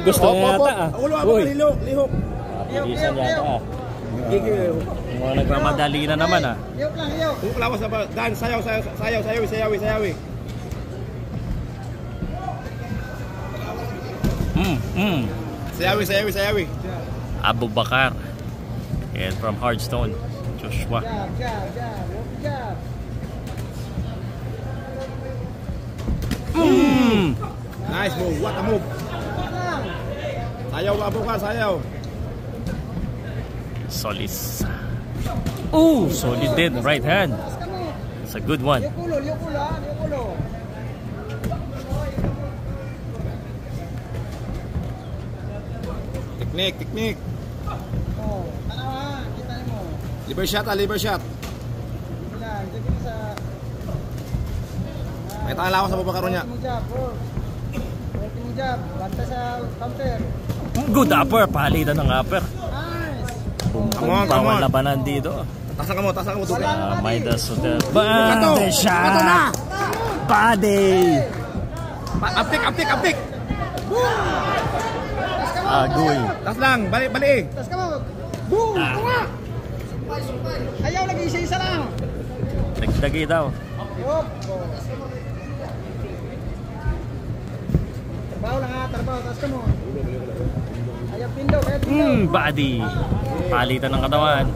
Gusto niya yata ah. Uy. Lihok. Bilisan yata ah. Mga nagmamadali na naman ah. Lihok lang, lihok. Lawas na ba? Dan, sayaw. Sayawi. Abu Bakar. And from Hardstone, Joshua. Jab. Nice move. What a move. Sayaw, Abu Bakar, sayaw. Solis. Ooh, solid din. Right hand. It's a good one. Lihok ulo. Teknik. Oh, tanawa, kita mo. Liver shot. Bilang, jadi sa May tangalawas sa Abu Bakar niya. Ultimate jab, banta sa counter. Good upper. Palitan ng upper. Nice. Bawal labanan dito. Tasan ka mo. Midas Hotel. Body shot. Body. Aptik. Agoy. Tas lang, bali. Tas ka mo. Boom! Ayaw lagi isa lang. Nagdagi daw. Yup. Trabaho, tas ka mo. Ayaw pindo. Body. Palitan ng katawan.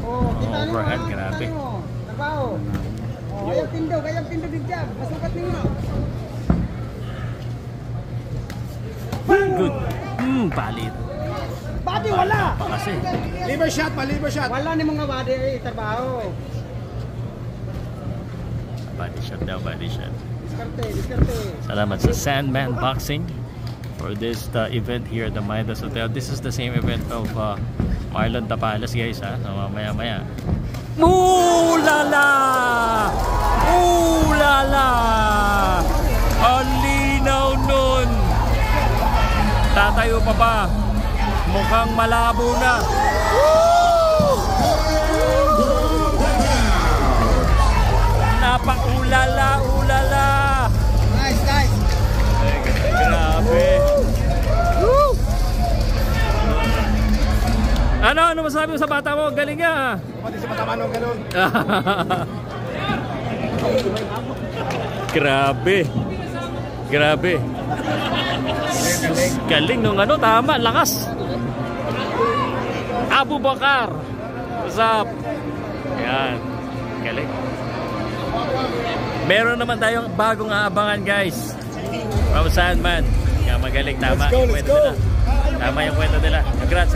Oh, kita mo. Overhead, grabe. Trabaho. Oh, ayaw pindo din jab. Masukat ninyo. Good. Palit. Body wala. Kasi. Liver shot. Wala ni mga body trabaho. Body shot daw. Diskarte. Salamat sa Sandman Boxing for this event here at the Midas Hotel. This is the same event of Marlon Tapalas, guys, ha? So, maya. Ooh la la! Ang linaw nun! Tatayo pa ba? Mukhang malabo na. Ulala. Nice. Grabe. Woo! Ano masasabi mo sa bata mo? Galing nga. Pati sa mata manong ganun. Grabe. Galing nung tama, lakas. Abu Bakar. What's up? Yan. Galing. Meron naman tayong bagong aabangan, guys. From Sandman. Kaya magaling, tama. Let's go. Tama yung kwento nila. Congrats.